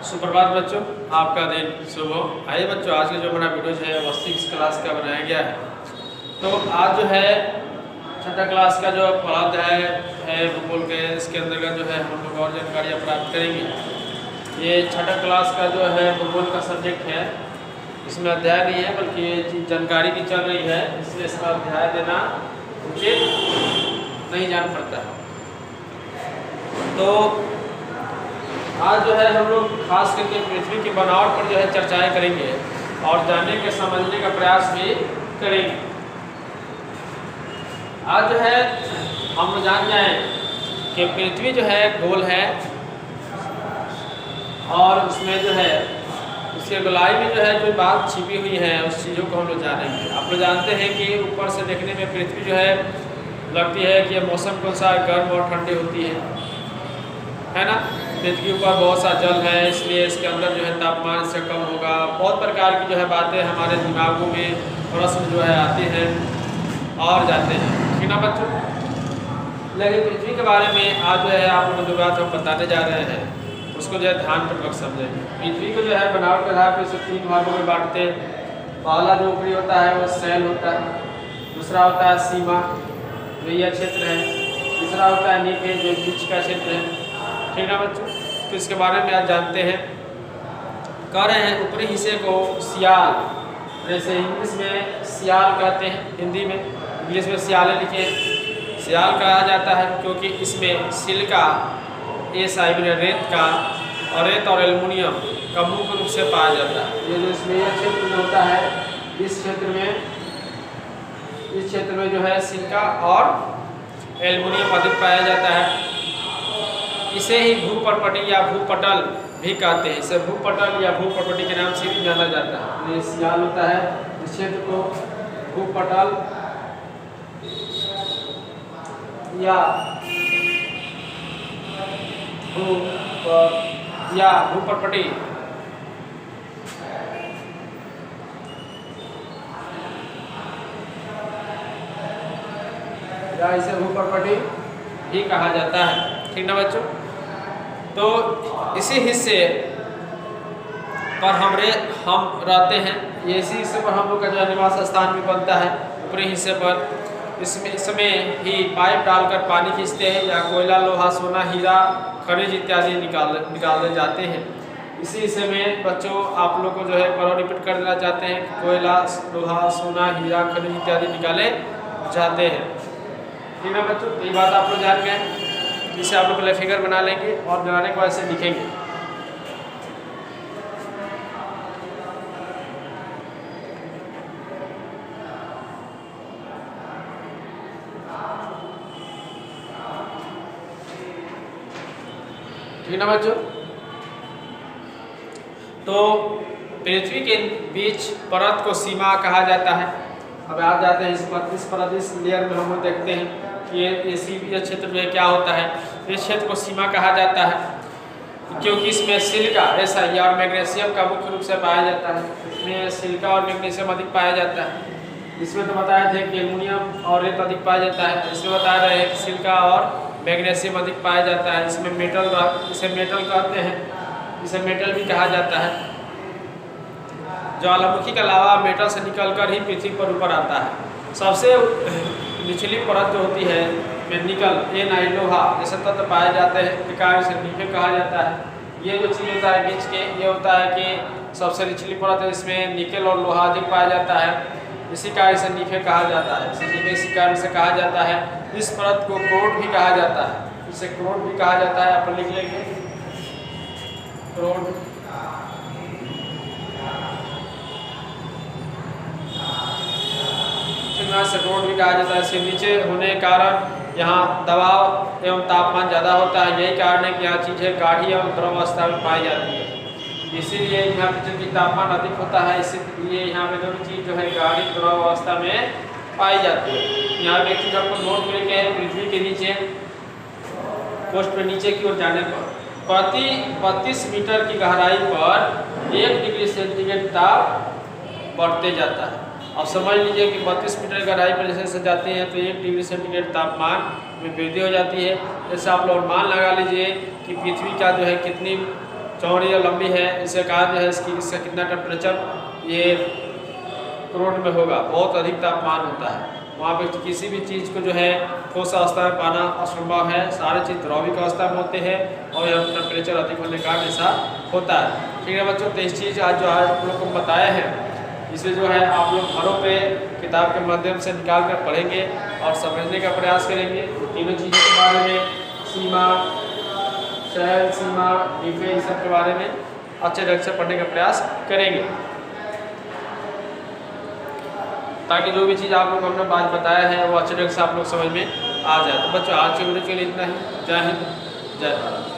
सुप्रभात बच्चों, आपका दिन शुभ हो। आइए बच्चों, आज का जो हमारा वीडियो है वो 6 क्लास का बनाया गया है। तो आज जो है छठा क्लास का जो पढ़ा अध्याय है भूगोल के, इसके अंतर्गत जो है हम लोग और जानकारियाँ प्राप्त करेंगे। ये छठा क्लास का जो है भूगोल का सब्जेक्ट है, इसमें अध्याय नहीं है बल्कि ये जानकारी भी चल रही है, इसलिए इसका अध्याय देना उचित नहीं जान पड़ता है। तो आज जो है हम लोग खास करके पृथ्वी की बनावट पर जो है चर्चाएं करेंगे और जानने के समझने का प्रयास भी करेंगे। आज जो है हम लोग जान जाएं कि पृथ्वी जो है गोल है और उसमें जो है उसके गोलाई में जो है जो बात छिपी हुई है उस चीज़ों को हम लोग जानेंगे। आप लोग जानते हैं कि ऊपर से देखने में पृथ्वी जो है लगती है कि मौसम कौन सा गर्म और ठंडी होती है ना। पृथ्वी के ऊपर बहुत सा जल है, इसलिए इसके अंदर जो है तापमान इससे कम होगा। बहुत प्रकार की जो है बातें हमारे दिमागों में प्रश्न जो है आते हैं और जाते हैं, ठीक ना बच्चों। लेकिन पृथ्वी के बारे में आज जो है आप लोगों को जो बात हम बताने जा रहे हैं उसको जो है ध्यानपूर्वक समझेंगे। पृथ्वी को जो है बनावट के आधार पर इसे 3 भागों में बांटते हैं। पहला जो ऊपरी होता है वो शैल होता है, दूसरा होता है सीमा जो यह क्षेत्र है, तीसरा होता है नीचे जो बीच का क्षेत्र है, ठीक ना बच्चों। तो इसके बारे में आज जानते हैं। कह रहे हैं ऊपरी हिस्से को सियाल, जैसे इंग्लिश में सियाल कहते हैं, हिंदी में इंग्लिश में सियाले लिखे, सियाल कहा जाता है क्योंकि इसमें सिलिका रेत का और रेत और एल्युमिनियम का मुख्य रूप से पाया जाता है। ये जो इसमें यह क्षेत्र में होता है, इस क्षेत्र में जो है सिलिका और एल्युमिनियम अधिक पाया जाता है। इसे ही भूपर्पटी या भूपटल भी कहते हैं। इसे भूपटल या भूपर्पटी के नाम से भी जाना जाता है। ये सियाल होता है, इस क्षेत्र को भूपटल या भूपर्पटी या इसे भूपर्पटी भी कहा जाता है, ठीक ना बच्चों। तो इसी हिस्से पर हम रहते हैं। ये इसी हिस्से पर हम लोग का जो निवास स्थान भी बनता है। ऊपरी हिस्से पर इसमें ही पाइप डालकर पानी खींचते हैं या कोयला, लोहा, सोना, हीरा, खनिज इत्यादि निकाले जाते हैं। इसी हिस्से में बच्चों आप लोग को जो है पर रिपीट कर देना चाहते हैं, कोयला, लोहा, सोना, हीरा, खनिज इत्यादि निकाले जाते हैं, ठीक है बच्चों। ये बात आप लोग जान गए। इसे आप लोग पहले फिगर बना लेंगे और बनाने के बाद इसे लिखेंगे। ठीक ना बच्चों। तो पृथ्वी के बीच परत को सीमा कहा जाता है। अब आ जाते हैं इस परत, इस लेयर में हम लोग देखते हैं कि ये क्षेत्र में क्या होता है। इस क्षेत्र को सीमा कहा जाता है क्योंकि इसमें सिलिका और मैग्नीशियम का मुख्य रूप से पाया जाता है। इसमें सिलिका और मैग्नीशियम अधिक पाया जाता है। इसमें तो बताए थे कि एल्युमिनियम और रेत अधिक पाया जाता है, इसमें बता रहे हैं कि सिलिका और मैग्नीशियम अधिक पाया जाता है। इसमें इसे मेटल कहते हैं, इसे मेटल भी कहा जाता है। ज्वालामुखी के अलावा मेटल से निकलकर ही पृथ्वी पर ऊपर आता है। सबसे निचली परत जो होती है में निकल, लोहा जैसे तत्व पाए जाते हैं, प्रकार से नीफे कहा जाता है। ये जो चीज़ होता है बीच के, ये होता है कि सबसे निचली परत है, इसमें निकल और लोहा अधिक पाया जाता है, इसी कारण से नीफे कहा जाता है। इसी कारण से कहा जाता है। इस परत को क्रोड भी कहा जाता है, इसे क्रोड भी कहा जाता है। आप लिख लेंगे क्रोड। से क्रोड भी कहा जाता है। इसके नीचे होने के कारण यहाँ दबाव एवं तापमान ज़्यादा होता है। यही कारण है कि यहाँ चीज़ें गाढ़ी एवं द्रव अवस्था में पाई जाती है। इसीलिए यहाँ पे चूँकि तापमान अधिक होता है, इसीलिए यहाँ पे दोनों चीज़ जो है गाढ़ी द्रव अवस्था में पाई जाती है। यहाँ पे एक चीज़ आपको नोट करके पृथ्वी के नीचे पोस्ट पे नीचे की ओर जाने पर प्रति 32 मीटर की गहराई पर 1 डिग्री सेंटीग्रेड ताप बढ़ते जाता है। अब समझ लीजिए कि 32 मीटर गहराई पर जैसे जाते हैं तो 1 डिग्री सेंटीग्रेड तापमान में वृद्धि हो जाती है। जैसे आप लोग मान लगा लीजिए कि पृथ्वी का जो है कितनी चौड़ी या लंबी है, इसका कारण जो है इसका कितना टेम्परेचर ये करोड़ में होगा, बहुत अधिक तापमान होता है। वहाँ पे किसी भी चीज़ को जो है ठोस अवस्था में पाना असंभव है, सारे चीज़ द्रविक अवस्था में होते हैं और यहाँ टेम्परेचर अधिक होने के कारण ऐसा होता है। ठीक है बच्चों, तो इस चीज़ आज जो आप लोग को बताया है इसे जो है आप लोग घरों पे किताब के माध्यम से निकाल कर पढ़ेंगे और समझने का प्रयास करेंगे। तीनों चीज़ों के बारे में, सीमा, शहर सीमा, डिफे, इन सब के बारे में अच्छे ढंग से पढ़ने का प्रयास करेंगे ताकि जो भी चीज़ आप लोग हमने बात बताया है वो अच्छे ढंग से आप लोग समझ में आ जाए। तो बच्चों आज के वीडियो के लिए इतना ही। जय हिंद, जय भारत।